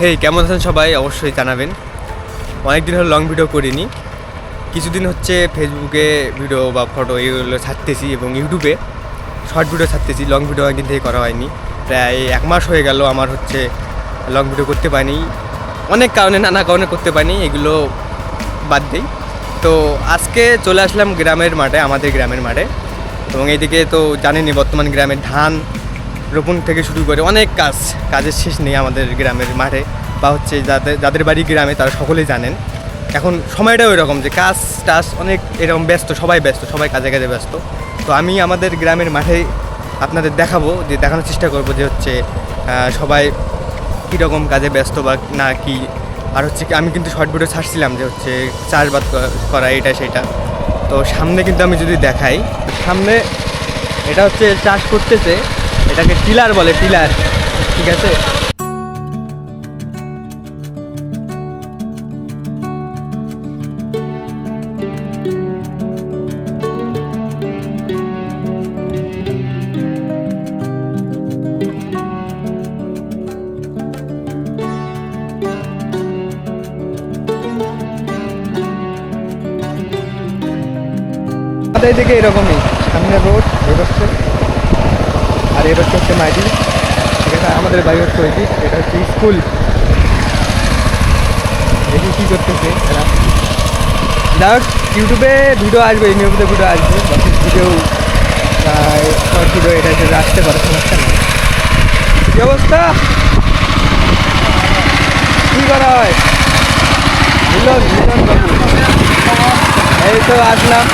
হেই, কেমন আছেন সবাই? অবশ্যই জানাবেন। অনেকদিন হলো লং ভিডিও করিনি। কিছুদিন হচ্ছে ফেসবুকে ভিডিও বা ফটো এগুলো ছাড়তেছি এবং ইউটিউবে শর্ট ভিডিও ছাড়তেছি। লং ভিডিও অনেকদিন থেকে করা হয়নি। প্রায় 1 মাস হয়ে গেল আমার হচ্ছে লং ভিডিও করতে পারিনি, অনেক কারণে, নানা কারণে করতে পারিনি। এগুলো বাদ দিই। তো আজকে চলে আসলাম গ্রামের মাঠে, আমাদের গ্রামের মাঠে। এবং এইদিকে তো জানেনই বর্তমান গ্রামের ধান রোপণ থেকে শুরু করে অনেক কাজের শেষ নেই আমাদের গ্রামের মাঠে, বা হচ্ছে যাদের বাড়ি গ্রামে তারা সকলেই জানেন। এখন সময়টাও এরকম যে কাজ টাজ অনেক এরকম ব্যস্ত, সবাই কাজে ব্যস্ত। তো আমি আমাদের গ্রামের মাঠে আপনাদের দেখানোর চেষ্টা করব যে হচ্ছে সবাই কীরকম কাজে ব্যস্ত বা না কি। আর হচ্ছে কি, আমি কিন্তু শর্ট ভিডিও ছাড়ছিলাম যে হচ্ছে চাষবাদ করা এটা সেটা। তো সামনে কিন্তু আমি যদি দেখাই, সামনে এটা হচ্ছে চাষ করতেছে, এটাকে টিলার বলে, টিলার, ঠিক আছে। আমাদের দিকে এরকমই, সামনে রোড হচ্ছে, আর এটা হচ্ছে মাটি, ঠিক আছে। আমাদের বাড়ি হচ্ছে ওই দিক, এটা হচ্ছে স্কুল। দেখি কী করতেছে এরা। যাক, ইউটিউবে ভিডিও আসবে, নিয়মিত ভিডিও আসবে, বাকি ভিডিও শর্ট ভিডিও এটা হিসেবে আসতে পারে, সমস্যা নেই। কী অবস্থা, কী করা হয়? মিলন বাবু, এই তো আসলাম।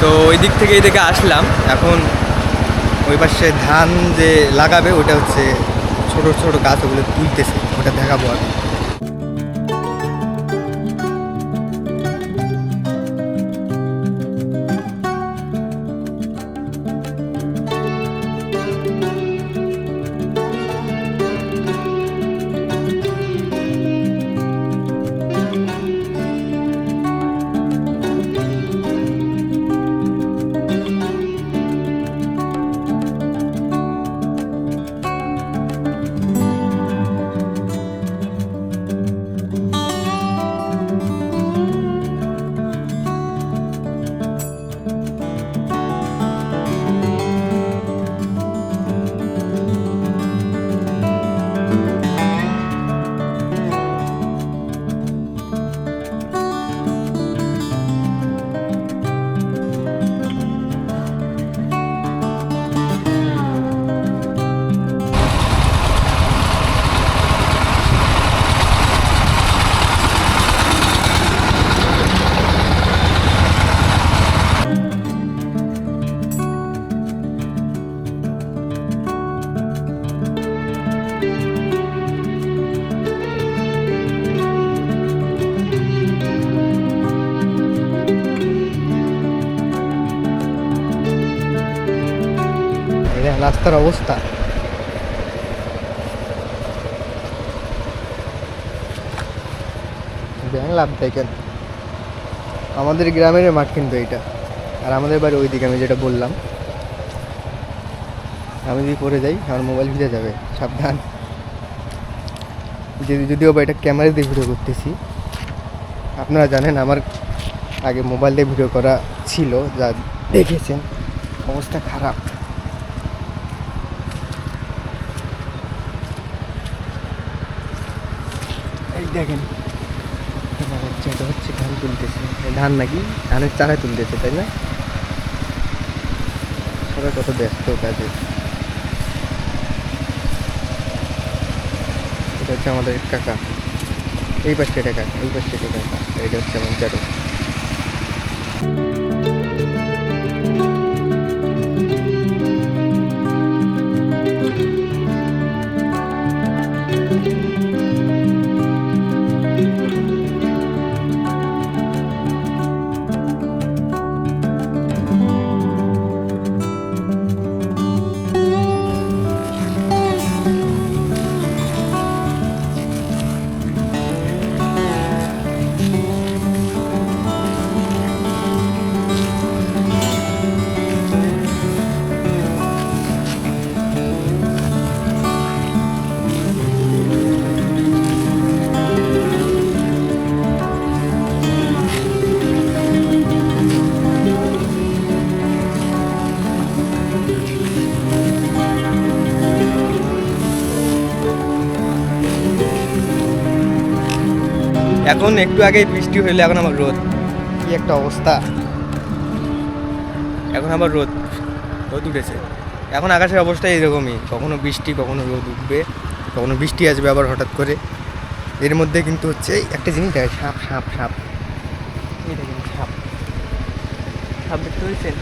তো ওই দিক থেকে এই দিকে আসলাম। এখন ওই পাশে ধান যে লাগাবে ওটা হচ্ছে ছোট ছোট গাছ, ওগুলো তুলতেছে, ওটা দেখাবো আর। রাস্তার অবস্থা লাভ দেখেন। আমাদের গ্রামের মাঠ কিন্তু এইটা, আর আমাদের বাড়ি ওইদিকে, আমি যেটা বললাম। আমি যদি পড়ে যাই আমার মোবাইল ভিজে যাবে, সাবধান। যদিও বা এটা ক্যামেরা দিয়ে ভিডিও করতেছি। আপনারা জানেন আমার আগে মোবাইল দিয়ে ভিডিও করা ছিল, যা দেখেছেন অবস্থা খারাপ। এই দেখেন, এটা হচ্ছে ধান তুলতেছে, ধান নাকি ধানের চারায় তুলতেছে, তাই না? সবাই কত ব্যস্ত কাজে। এটা হচ্ছে আমাদের কাকা, এই পাশে এটা কাকা, এই পাশে এটা কাকা, এটা হচ্ছে আমার চারু। এখন একটু আগেই বৃষ্টি হইলে এখন আমার রোদ, কি একটা অবস্থা। এখন আবার রোদ রোদ উঠেছে। এখন আকাশের অবস্থা এরকমই, কখনো বৃষ্টি কখনো রোদ উঠবে, কখনো বৃষ্টি আসবে আবার হঠাৎ করে। এর মধ্যে কিন্তু হচ্ছে একটা জিনিস দেখে, সাপ সাপ সাপ, এই দেখেন সাপ, সাপ দেখতে পেয়েছেন?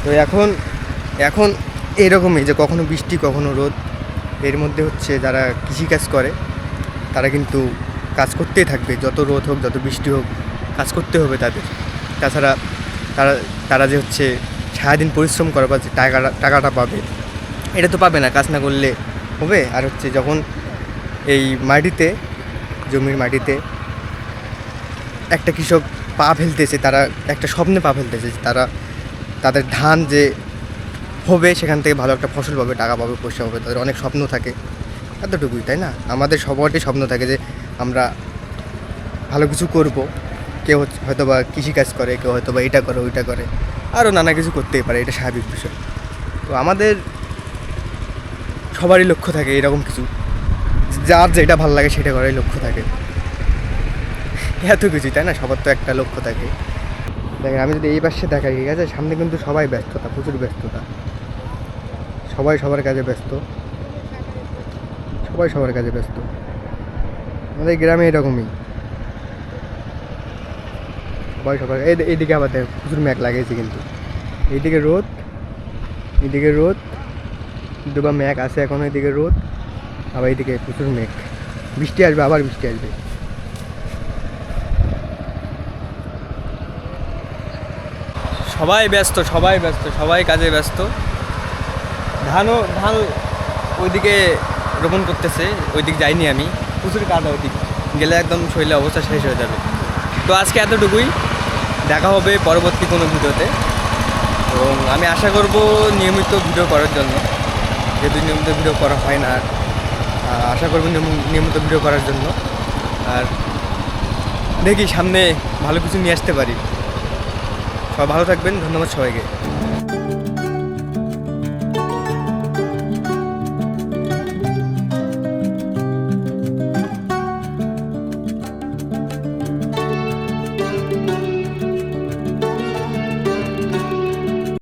তো এখন এখন এরকমই যে কখনো বৃষ্টি কখনো রোদ। এর মধ্যে হচ্ছে যারা কৃষিকাজ করে তারা কিন্তু কাজ করতেই থাকবে, যত রোদ হোক যত বৃষ্টি হোক কাজ করতে হবে তাদের। তাছাড়া তারা তারা যে হচ্ছে সারাদিন পরিশ্রম করে বা যে টাকাটা পাবে, এটা তো পাবে না কাজ না করলে হবে। আর হচ্ছে যখন এই মাটিতে, জমির মাটিতে একটা কৃষক পা ফেলতেছে, তারা একটা স্বপ্নে পা ফেলতেছে, তারা তাদের ধান যে হবে সেখান থেকে ভালো একটা ফসল পাবে, টাকা পাবে, পয়সা পাবে, তাদের অনেক স্বপ্ন থাকে। এতটুকুই, তাই না? আমাদের সবারই স্বপ্ন থাকে যে আমরা ভালো কিছু করব। কেউ হয়তো বা কৃষিকাজ করে, কেউ হয়তো বা এটা করে ওইটা করে, আরও নানা কিছু করতেই পারে, এটা স্বাভাবিক বিষয়। তো আমাদের সবারই লক্ষ্য থাকে এরকম কিছু, যার যেটা ভালো লাগে সেটা করারই লক্ষ্য থাকে। এত কিছুই, তাই না? সবার তো একটা লক্ষ্য থাকে। দেখেন আমি যদি এই পাশে দেখাই, ঠিক আছে, সামনে কিন্তু সবাই ব্যস্ততা, প্রচুর ব্যস্ততা, সবাই সবার কাজে ব্যস্ত, সবাই সবার কাজে ব্যস্ত। আমাদের গ্রামে এরকমই, সবাই সবার। এইদিকে আবার দেখ প্রচুর মেঘ লাগিয়েছে, কিন্তু এইদিকে রোদ, এইদিকে রোদ, কিন্তু বা মেঘ আছে এখন, এইদিকে রোদ, আবার এইদিকে প্রচুর মেঘ, বৃষ্টি আসবে, আবার বৃষ্টি আসবে। সবাই ব্যস্ত, সবাই ব্যস্ত, সবাই কাজে ব্যস্ত। ধান ওইদিকে রোপণ করতেছে, ওইদিক যাইনি আমি, প্রচুর কাদা, ওইদিক গেলে একদম শরীরের অবস্থা শেষ হয়ে যাবে। তো আজকে এতটুকুই, দেখা হবে পরবর্তী কোনো ভিডিওতে। এবং আমি আশা করব নিয়মিত ভিডিও করার জন্য, যেহেতু নিয়মিত ভিডিও করা হয় না, আশা করব নিয়মিত ভিডিও করার জন্য। আর দেখি সামনে ভালো কিছু নিয়ে আসতে পারি। সবাই ভালো থাকবেন, ধন্যবাদ সবাইকে।